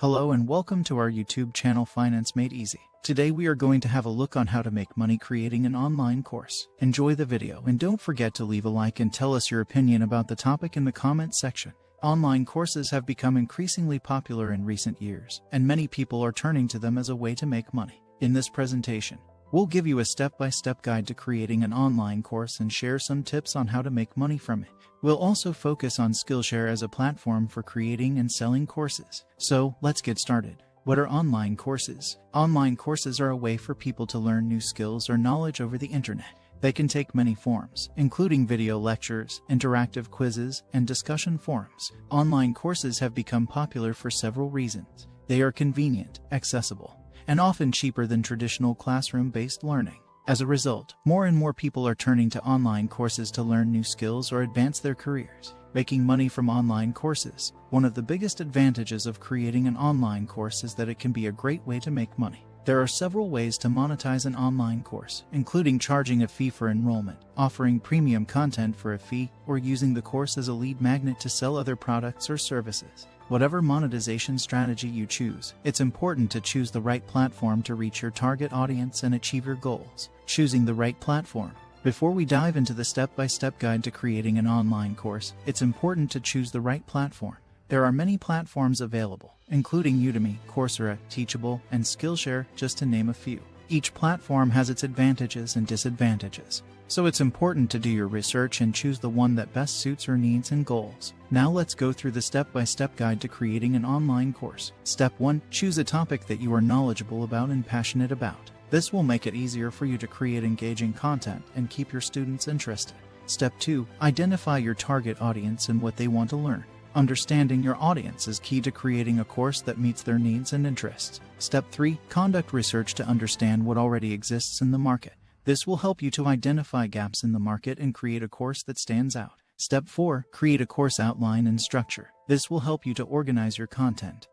Hello and welcome to our YouTube channel Finance Made Easy. Today we are going to have a look on how to make money creating an online course. Enjoy the video and don't forget to leave a like and tell us your opinion about the topic in the comment section. Online courses have become increasingly popular in recent years, and many people are turning to them as a way to make money. In this presentation, we'll give you a step-by-step guide to creating an online course and share some tips on how to make money from it. We'll also focus on Skillshare as a platform for creating and selling courses. So, let's get started. What are online courses? Online courses are a way for people to learn new skills or knowledge over the internet. They can take many forms, including video lectures, interactive quizzes, and discussion forums. Online courses have become popular for several reasons. They are convenient, accessible, and often cheaper than traditional classroom-based learning. As a result, more and more people are turning to online courses to learn new skills or advance their careers. Making money from online courses. One of the biggest advantages of creating an online course is that it can be a great way to make money. There are several ways to monetize an online course, including charging a fee for enrollment, offering premium content for a fee, or using the course as a lead magnet to sell other products or services. Whatever monetization strategy you choose, it's important to choose the right platform to reach your target audience and achieve your goals. Choosing the right platform. Before we dive into the step-by-step guide to creating an online course, it's important to choose the right platform. There are many platforms available, including Udemy, Coursera, Teachable, and Skillshare, just to name a few. Each platform has its advantages and disadvantages, so it's important to do your research and choose the one that best suits your needs and goals. Now let's go through the step-by-step guide to creating an online course. Step 1. Choose a topic that you are knowledgeable about and passionate about. This will make it easier for you to create engaging content and keep your students interested. Step 2. Identify your target audience and what they want to learn. Understanding your audience is key to creating a course that meets their needs and interests. Step 3. Conduct research to understand what already exists in the market. This will help you to identify gaps in the market and create a course that stands out. Step 4. Create a course outline and structure. This will help you to organize your content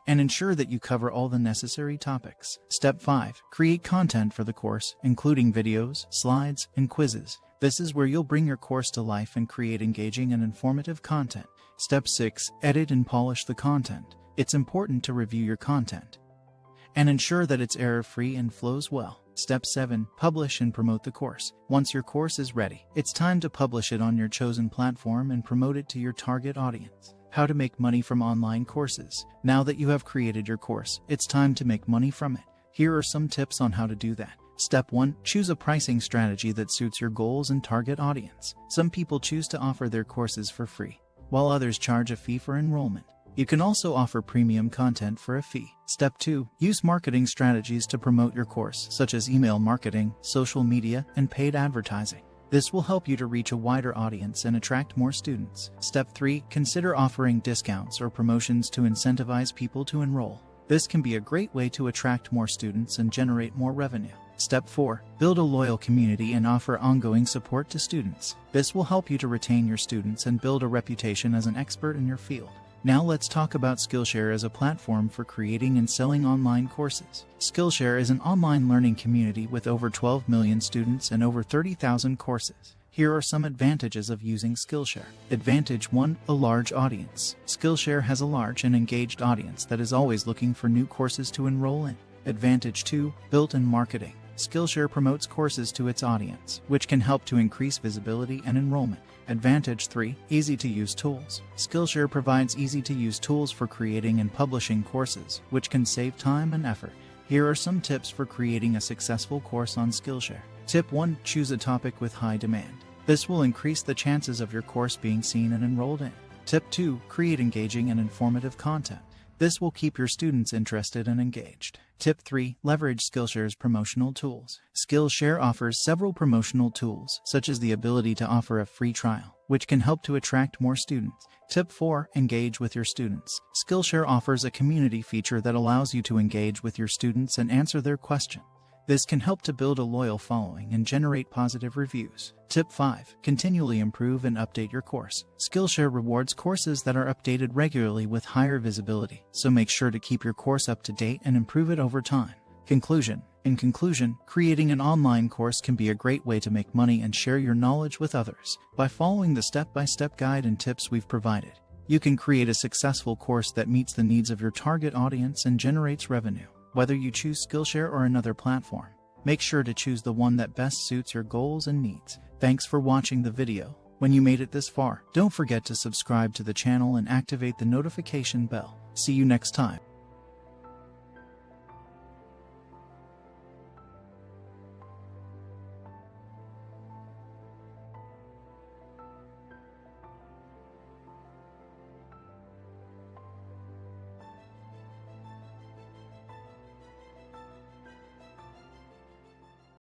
and ensure that you cover all the necessary topics. Step 5. Create content for the course, including videos, slides, and quizzes. This is where you'll bring your course to life and create engaging and informative content. Step 6. Edit and polish the content. It's important to review your content and ensure that it's error-free and flows well. Step 7. Publish and promote the course. Once your course is ready, it's time to publish it on your chosen platform and promote it to your target audience. How to make money from online courses. Now that you have created your course, it's time to make money from it. Here are some tips on how to do that. Step 1. Choose a pricing strategy that suits your goals and target audience. Some people choose to offer their courses for free, while others charge a fee for enrollment. You can also offer premium content for a fee. Step 2. Use marketing strategies to promote your course, such as email marketing, social media, and paid advertising. This will help you to reach a wider audience and attract more students. Step 3. Consider offering discounts or promotions to incentivize people to enroll. This can be a great way to attract more students and generate more revenue. Step 4. Build a loyal community and offer ongoing support to students. This will help you to retain your students and build a reputation as an expert in your field. Now let's talk about Skillshare as a platform for creating and selling online courses. Skillshare is an online learning community with over 12 million students and over 30,000 courses. Here are some advantages of using Skillshare. Advantage 1. A large audience. Skillshare has a large and engaged audience that is always looking for new courses to enroll in. Advantage 2. Built-in marketing. Skillshare promotes courses to its audience, which can help to increase visibility and enrollment. Advantage 3. Easy-to-use tools. Skillshare provides easy-to-use tools for creating and publishing courses, which can save time and effort. Here are some tips for creating a successful course on Skillshare. Tip 1. Choose a topic with high demand. This will increase the chances of your course being seen and enrolled in. Tip 2. Create engaging and informative content. This will keep your students interested and engaged. Tip 3. Leverage Skillshare's promotional tools. Skillshare offers several promotional tools, such as the ability to offer a free trial, which can help to attract more students. Tip 4. Engage with your students. Skillshare offers a community feature that allows you to engage with your students and answer their questions. This can help to build a loyal following and generate positive reviews. Tip 5. Continually improve and update your course. Skillshare rewards courses that are updated regularly with higher visibility, so make sure to keep your course up to date and improve it over time. Conclusion. In conclusion, creating an online course can be a great way to make money and share your knowledge with others. By following the step-by-step guide and tips we've provided, You can create a successful course that meets the needs of your target audience and generates revenue. Whether you choose Skillshare or another platform, make sure to choose the one that best suits your goals and needs. Thanks for watching the video. When you made it this far, don't forget to subscribe to the channel and activate the notification bell. See you next time.